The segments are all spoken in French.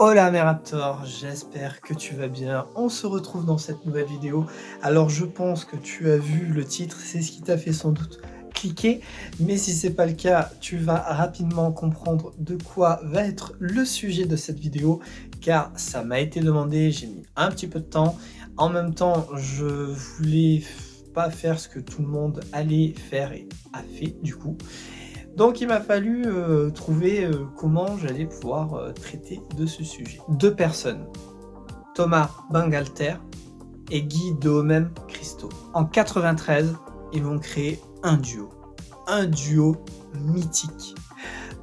Hola mes Raptors, j'espère que tu vas bien. On se retrouve dans cette nouvelle vidéo. Alors je pense que tu as vu le titre, c'est ce qui t'a fait sans doute cliquer. Mais si c'est pas le cas, tu vas rapidement comprendre de quoi va être le sujet de cette vidéo. Car ça m'a été demandé, j'ai mis un petit peu de temps. En même temps, je voulais pas faire ce que tout le monde allait faire et a fait du coup. Donc il m'a fallu trouver comment j'allais pouvoir traiter de ce sujet. Deux personnes, Thomas Bangalter et Guy Doomem Christo. En 93, ils vont créer un duo mythique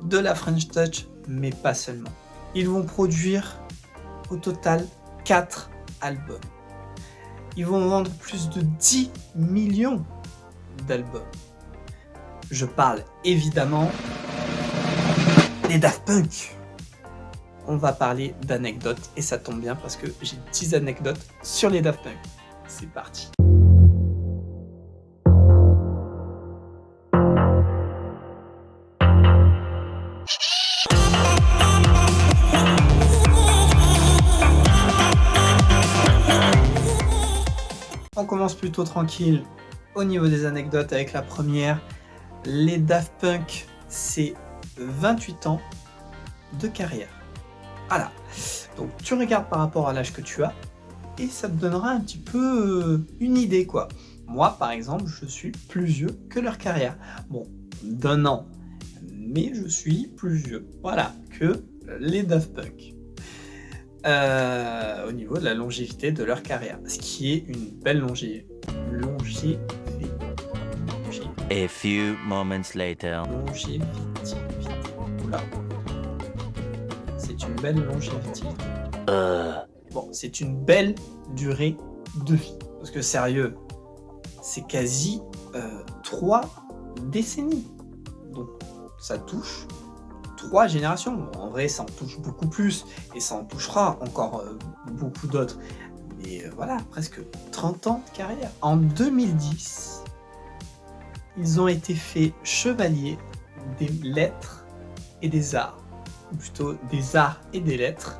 de la French Touch, mais pas seulement. Ils vont produire au total 4 albums. Ils vont vendre plus de 10 millions d'albums. Je parle évidemment des Daft Punk. On va parler d'anecdotes et ça tombe bien parce que j'ai 10 anecdotes sur les Daft Punk. C'est parti. On commence plutôt tranquille au niveau des anecdotes avec la première. Les Daft Punk, c'est 28 ans de carrière. Voilà. Donc tu regardes par rapport à l'âge que tu as et ça te donnera un petit peu une idée quoi. Moi par exemple, je suis plus vieux que leur carrière. Bon, d'un an, mais je suis plus vieux. Voilà, que les Daft Punk. Au niveau de la longévité de leur carrière, ce qui est une belle longévité. A few moments later. Longévité. Oula. C'est une belle longévité. Bon, c'est une belle durée de vie. Parce que sérieux, c'est quasi 3 décennies. Donc ça touche 3 générations. Bon, en vrai, ça en touche beaucoup plus et ça en touchera encore beaucoup d'autres. Mais voilà, presque 30 ans de carrière. En 2010, ils ont été faits chevaliers des lettres et des arts. Ou plutôt des arts et des lettres.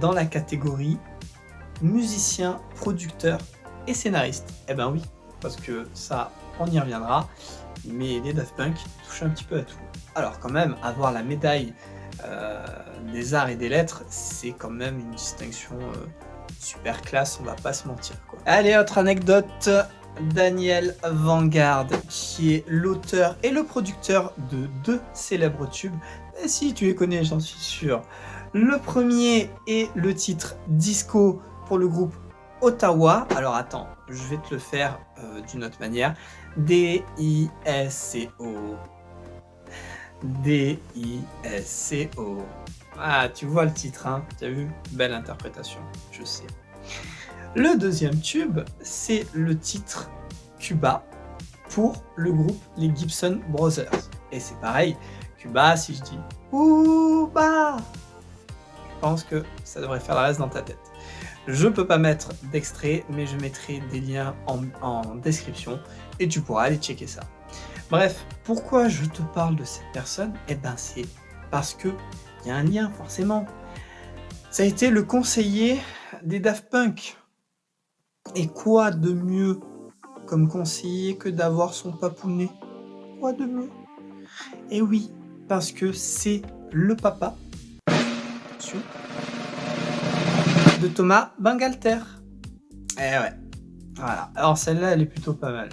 Dans la catégorie musicien, producteur et scénariste. Eh ben oui, parce que ça, on y reviendra. Mais les Daft Punk touchent un petit peu à tout. Alors quand même, avoir la médaille des arts et des lettres, c'est quand même une distinction super classe, on va pas se mentir quoi. Allez, autre anecdote, Daniel Vanguard, qui est l'auteur et le producteur de 2 célèbres tubes. Et si tu les connais, j'en suis sûr. Le premier est le titre Disco pour le groupe Ottawa. Alors attends, je vais te le faire d'une autre manière. D-I-S-C-O. D-I-S-C-O. Ah, tu vois le titre, hein? Tu as vu? Belle interprétation, je sais. Le deuxième tube, c'est le titre Cuba pour le groupe les Gibson Brothers. Et c'est pareil, Cuba, si je dis Cuba, je pense que ça devrait faire le reste dans ta tête. Je peux pas mettre d'extrait, mais je mettrai des liens en description et tu pourras aller checker ça. Bref, pourquoi je te parle de cette personne? Eh ben c'est parce que il y a un lien forcément. Ça a été le conseiller des Daft Punk. Et quoi de mieux comme conseiller que d'avoir son papounet? Quoi de mieux? Et oui, parce que c'est le papa de Thomas Bangalter. Eh ouais, voilà. Alors celle-là, elle est plutôt pas mal.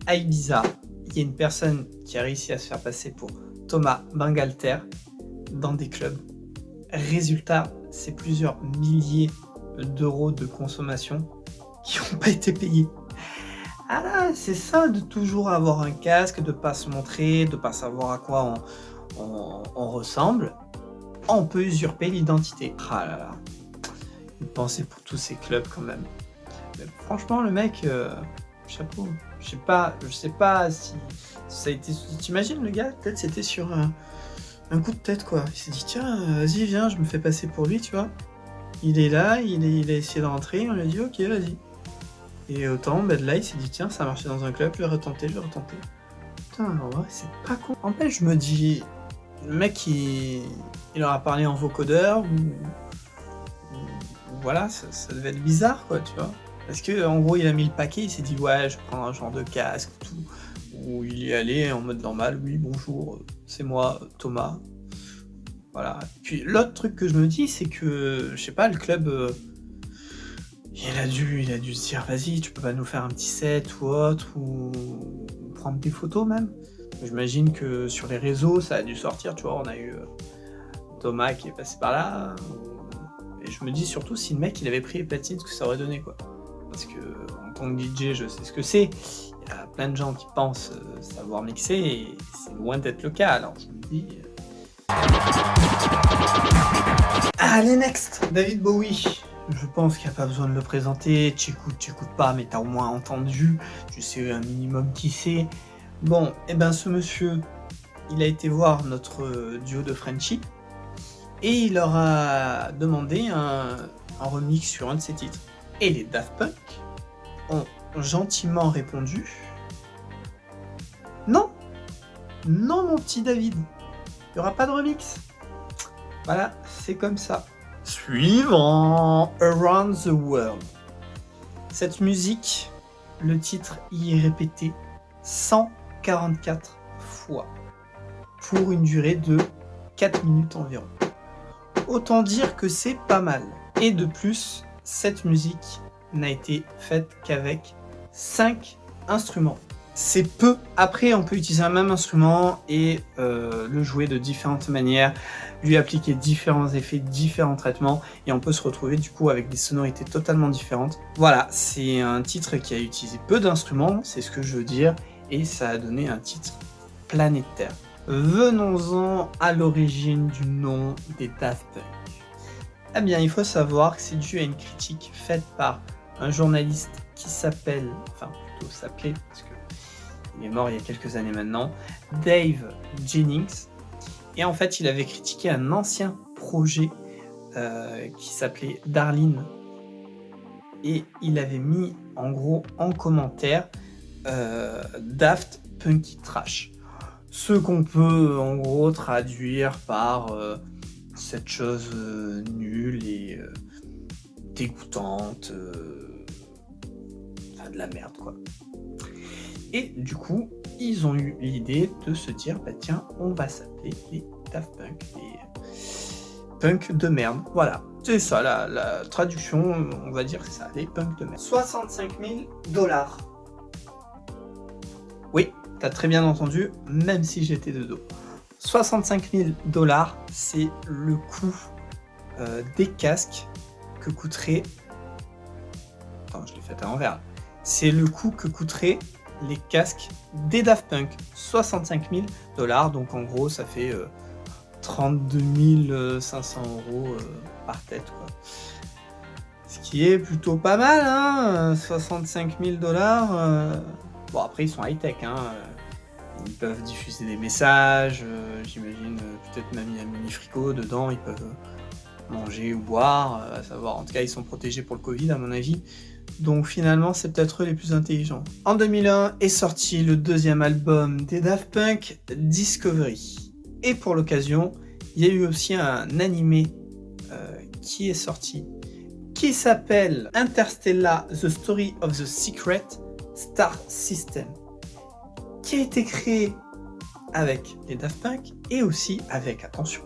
À Ibiza, il y a une personne qui a réussi à se faire passer pour Thomas Bangalter dans des clubs. Résultat, c'est plusieurs milliers d'euros de consommation qui n'ont pas été payés. Ah là, c'est ça de toujours avoir un casque, de pas se montrer, de pas savoir à quoi on ressemble. On peut usurper l'identité. Ah là là. Une pensée pour tous ces clubs quand même. Mais franchement, le mec, chapeau. Je sais pas si ça a été. T'imagines le gars, peut-être c'était sur un coup de tête quoi. Il s'est dit tiens, vas-y viens, je me fais passer pour lui, tu vois. Il est là, il a essayé de rentrer, on lui a dit ok vas-y. Et autant, de là il s'est dit tiens, ça a marché dans un club, je vais retenter. Putain, en vrai c'est pas con. En fait je me dis, le mec, il leur a parlé en vocodeur, ou voilà, ça devait être bizarre, quoi, tu vois. Parce que en gros, il a mis le paquet, il s'est dit, ouais, je prends un genre de casque, tout. Ou il y est allé en mode normal, oui, bonjour, c'est moi, Thomas. Voilà. Puis l'autre truc que je me dis, c'est que, je sais pas, le club, il a dû se dire, vas-y, tu peux pas nous faire un petit set ou autre, ou prendre des photos même. J'imagine que sur les réseaux, ça a dû sortir, tu vois, on a eu Thomas qui est passé par là. Et je me dis surtout si le mec il avait pris les platines, ce que ça aurait donné, quoi. Parce que en tant que DJ, je sais ce que c'est. Il y a plein de gens qui pensent savoir mixer et c'est loin d'être le cas. Alors je me dis. Allez, next, David Bowie. Je pense qu'il n'y a pas besoin de le présenter. Tu écoutes pas, mais t'as au moins entendu. Tu sais un minimum qui c'est. Bon, et ben ce monsieur, il a été voir notre duo de Frenchie. Et il leur a demandé un remix sur un de ses titres. Et les Daft Punk ont gentiment répondu non, non mon petit David, il n'y aura pas de remix. Voilà, c'est comme ça. Suivant, Around the World. Cette musique, le titre y est répété 144 fois pour une durée de 4 minutes environ. Autant dire que c'est pas mal. Et de plus, cette musique n'a été faite qu'avec 5 instruments. C'est peu. Après, on peut utiliser un même instrument et le jouer de différentes manières, lui appliquer différents effets, différents traitements, et on peut se retrouver du coup avec des sonorités totalement différentes. Voilà, c'est un titre qui a utilisé peu d'instruments, c'est ce que je veux dire, et ça a donné un titre planétaire. Venons-en à l'origine du nom des Daft Punk. Eh bien, il faut savoir que c'est dû à une critique faite par un journaliste qui s'appelait, parce qu'il est mort il y a quelques années maintenant, Dave Jennings. Et en fait, il avait critiqué un ancien projet qui s'appelait Darlene. Et il avait mis en gros en commentaire Daft Punky Trash. Ce qu'on peut en gros traduire par cette chose nulle et dégoûtante, enfin de la merde quoi. Et du coup, ils ont eu l'idée de se dire bah tiens, on va s'appeler les Daft Punk, les punks de merde. Voilà, c'est ça la traduction, on va dire que c'est ça, les punks de merde. 65 000 $. Oui. T'as très bien entendu, même si j'étais de dos. 65 000 $, c'est le coût des casques que coûterait... Attends, je l'ai fait à l'envers. C'est le coût que coûteraient les casques des Daft Punk. 65 000 $, donc en gros, ça fait 32 500 € par tête, quoi. Ce qui est plutôt pas mal, hein, 65 000 $. Bon, après, ils sont high-tech, hein. Ils peuvent diffuser des messages, j'imagine, peut-être même il y a un mini-frigo dedans, ils peuvent manger ou boire, à savoir, en tout cas, ils sont protégés pour le Covid, à mon avis. Donc, finalement, c'est peut-être eux les plus intelligents. En 2001 est sorti le deuxième album des Daft Punk, Discovery. Et pour l'occasion, il y a eu aussi un animé qui est sorti, qui s'appelle Interstellar, The Story of the Secret Star System, qui a été créé avec les Daft Punk et aussi avec, attention,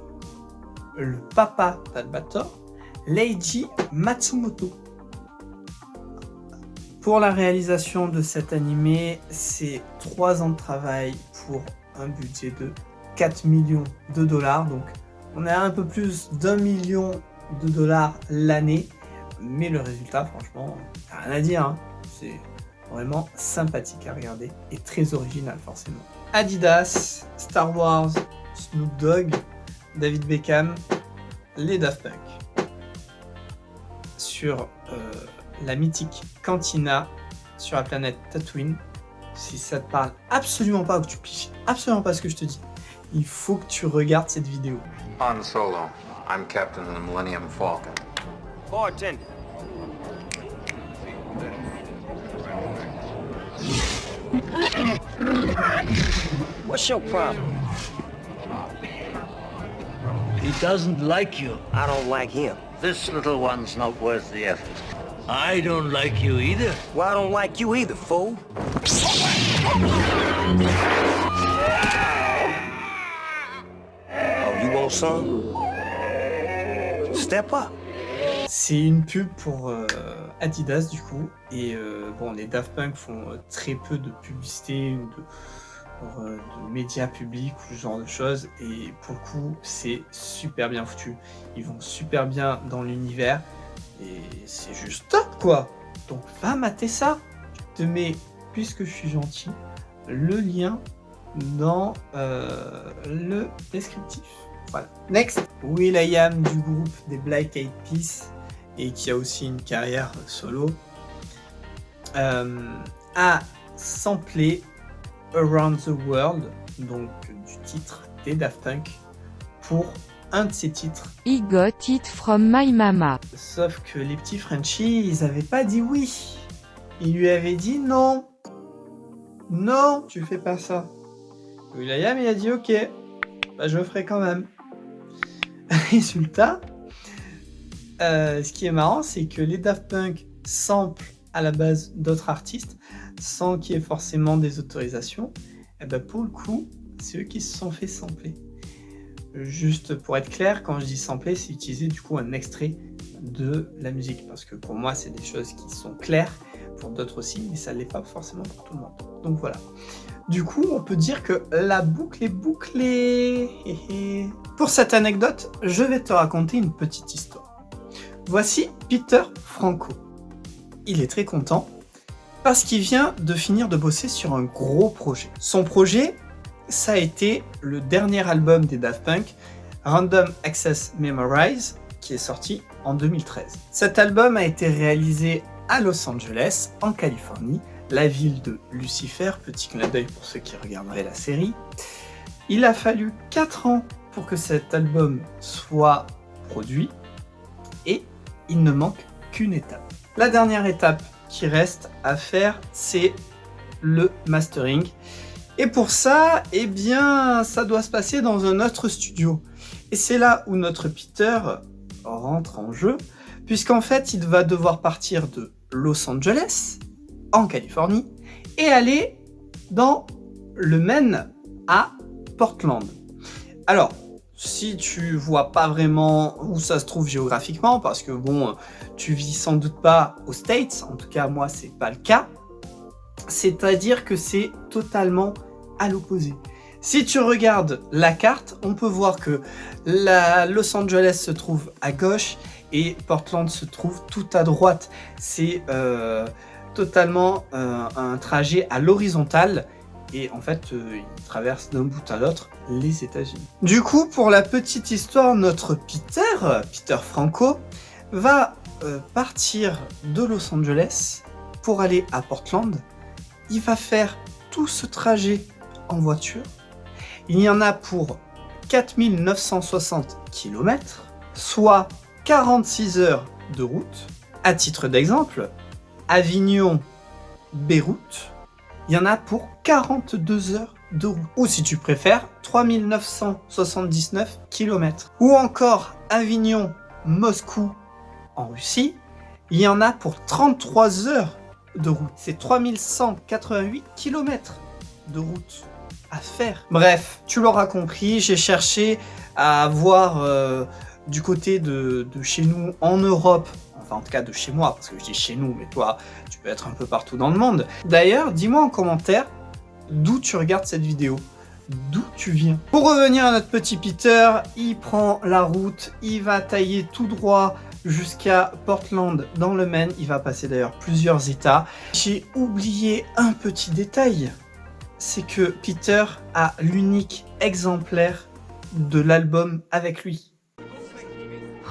le papa d'Albator, Leiji Matsumoto. Pour la réalisation de cet animé, c'est 3 ans de travail pour un budget de 4 millions de $. Donc on est à un peu plus d'1 million de $ l'année. Mais le résultat, franchement, rien à dire, hein. C'est vraiment sympathique à regarder et très original forcément. Adidas, Star Wars, Snoop Dogg, David Beckham, les Daft Punk. Sur la mythique Cantina sur la planète Tatooine. Si ça te parle absolument pas ou que tu piges absolument pas ce que je te dis, il faut que tu regardes cette vidéo. Han Solo, I'm captain of the Millennium Falcon. Bartender. What's your problem? He doesn't like you. I don't like him. This little one's not worth the effort. I don't like you either. Well, I don't like you either, fool. Oh, you want some? Step up. C'est une pub pour Adidas du coup, et bon, les Daft Punk font très peu de publicité ou de médias publics ou ce genre de choses, et pour le coup c'est super bien foutu, ils vont super bien dans l'univers et c'est juste top quoi. Donc va mater ça, je te mets, puisque je suis gentil, le lien dans le descriptif. Voilà. Next, will.i.am du groupe des Black Eyed Peas, et qui a aussi une carrière solo, a samplé Around the World, donc du titre des Daft Punk, pour un de ses titres. I got it from my mama. Sauf que les petits Frenchies, ils avaient pas dit oui. Ils lui avaient dit non. Non, tu fais pas ça. will.i.am, il a dit ok, bah je le ferai quand même. Résultat, ce qui est marrant, c'est que les Daft Punk samplent à la base d'autres artistes sans qu'il y ait forcément des autorisations. Et ben pour le coup, c'est eux qui se sont fait sampler. Juste pour être clair, quand je dis sampler, c'est utiliser du coup un extrait de la musique, parce que pour moi c'est des choses qui sont claires, pour d'autres aussi, mais ça ne l'est pas forcément pour tout le monde. Donc voilà. Du coup, on peut dire que la boucle est bouclée. Pour cette anecdote, je vais te raconter une petite histoire. Voici Peter Franco. Il est très content parce qu'il vient de finir de bosser sur un gros projet. Son projet, ça a été le dernier album des Daft Punk, Random Access Memories, qui est sorti en 2013. Cet album a été réalisé à Los Angeles, en Californie, la ville de Lucifer, petit clin d'œil pour ceux qui regarderaient la série. Il a fallu 4 ans pour que cet album soit produit, et il ne manque qu'une étape. La dernière étape qui reste à faire, c'est le mastering. Et pour ça, eh bien, ça doit se passer dans un autre studio. Et c'est là où notre Peter rentre en jeu, puisqu'en fait, il va devoir partir de Los Angeles, en Californie, et aller dans le Maine, à Portland. Alors, si tu vois pas vraiment où ça se trouve géographiquement, parce que bon, tu vis sans doute pas aux States, en tout cas moi c'est pas le cas, c'est-à-dire que c'est totalement à l'opposé. Si tu regardes la carte, on peut voir que Los Angeles se trouve à gauche et Portland se trouve tout à droite. C'est totalement un trajet à l'horizontale, et en fait il traverse d'un bout à l'autre les États-Unis. Du coup, pour la petite histoire, notre Peter Franco, va partir de Los Angeles pour aller à Portland. Il va faire tout ce trajet en voiture. Il y en a pour 4960 km, soit 46 heures de route. À titre d'exemple, Avignon-Beyrouth, il y en a pour 42 heures de route. Ou si tu préfères, 3979 km. Ou encore Avignon-Moscou en Russie, il y en a pour 33 heures de route. C'est 3188 km de route à faire. Bref, tu l'auras compris, j'ai cherché à voir du côté de chez nous en Europe, enfin en tout cas de chez moi, parce que je dis chez nous, mais toi, tu peux être un peu partout dans le monde. D'ailleurs, dis-moi en commentaire d'où tu regardes cette vidéo, d'où tu viens. Pour revenir à notre petit Peter, il prend la route, il va tailler tout droit jusqu'à Portland dans le Maine. Il va passer d'ailleurs plusieurs états. J'ai oublié un petit détail, c'est que Peter a l'unique exemplaire de l'album avec lui.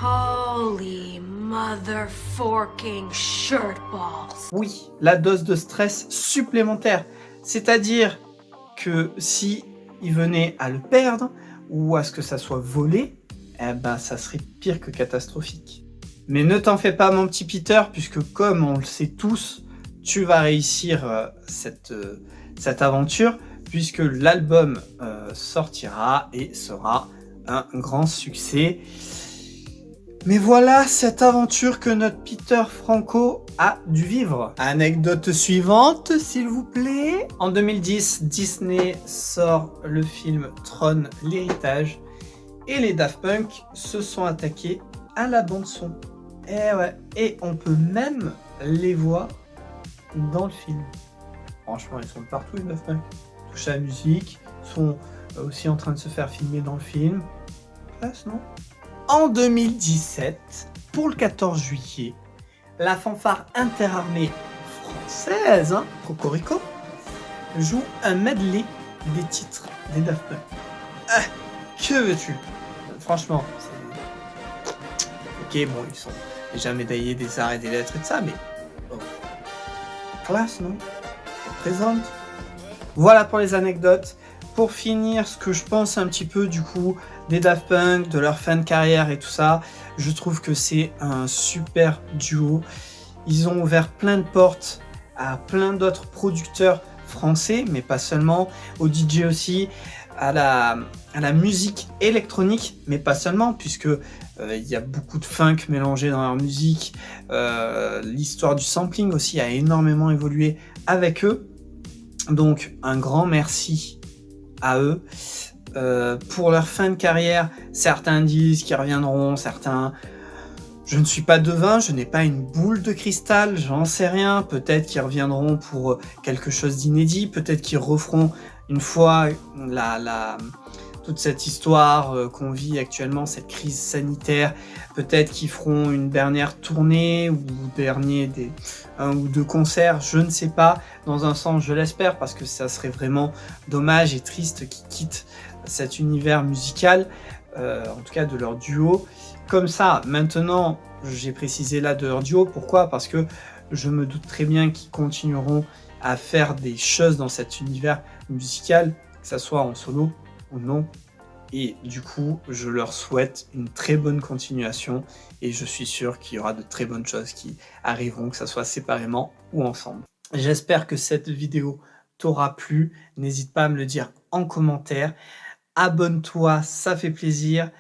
Holy motherfucking shirtballs. Oui, la dose de stress supplémentaire. C'est-à-dire que si il venait à le perdre ou à ce que ça soit volé, eh ben ça serait pire que catastrophique. Mais ne t'en fais pas mon petit Peter, puisque comme on le sait tous, tu vas réussir cette aventure, puisque l'album sortira et sera un grand succès. Mais voilà cette aventure que notre Peter Franco a dû vivre. Anecdote suivante, s'il vous plaît. En 2010, Disney sort le film Tron, l'héritage. Et les Daft Punk se sont attaqués à la bande-son. Et ouais, et on peut même les voir dans le film. Franchement, ils sont partout, les Daft Punk. Ils touchent à la musique, sont aussi en train de se faire filmer dans le film. Classe, non ? En 2017, pour le 14 juillet, la fanfare interarmée française, Cocorico, joue un medley des titres des Daft Punk. Que veux-tu ? Franchement, c'est... Ok, bon, ils sont déjà médaillés des arts et des lettres et de ça, mais... Oh. Classe, non ? Présente. Voilà pour les anecdotes. Pour finir, ce que je pense un petit peu du coup des Daft Punk, de leur fin de carrière et tout ça, je trouve que c'est un super duo. Ils ont ouvert plein de portes à plein d'autres producteurs français, mais pas seulement, aux DJ aussi, à la musique électronique, mais pas seulement, puisque il y a beaucoup de funk mélangé dans leur musique. L'histoire du sampling aussi a énormément évolué avec eux. Donc un grand merci à eux pour leur fin de carrière. Certains disent qu'ils reviendront, certains... Je ne suis pas devin, je n'ai pas une boule de cristal, j'en sais rien. Peut-être qu'ils reviendront pour quelque chose d'inédit, peut-être qu'ils referont une fois toute cette histoire qu'on vit actuellement, cette crise sanitaire. Peut-être qu'ils feront une dernière tournée ou un ou deux concerts, je ne sais pas. Dans un sens, je l'espère, parce que ça serait vraiment dommage et triste qu'ils quittent cet univers musical, en tout cas de leur duo. Comme ça, maintenant, j'ai précisé là de leur duo. Pourquoi ? Parce que je me doute très bien qu'ils continueront à faire des choses dans cet univers musical, que ça soit en solo ou non. Et du coup, je leur souhaite une très bonne continuation et je suis sûr qu'il y aura de très bonnes choses qui arriveront, que ça soit séparément ou ensemble. J'espère que cette vidéo t'aura plu. N'hésite pas à me le dire en commentaire. Abonne-toi, ça fait plaisir.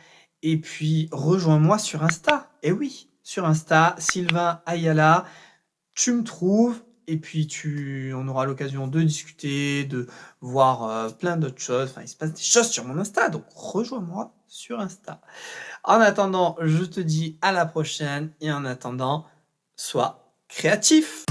Et puis, rejoins-moi sur Insta. Et oui, sur Insta, Sylvain Ayala, tu me trouves. Et puis, on aura l'occasion de discuter, de voir plein d'autres choses. Enfin, il se passe des choses sur mon Insta, donc rejoins-moi sur Insta. En attendant, je te dis à la prochaine. Et en attendant, sois créatif.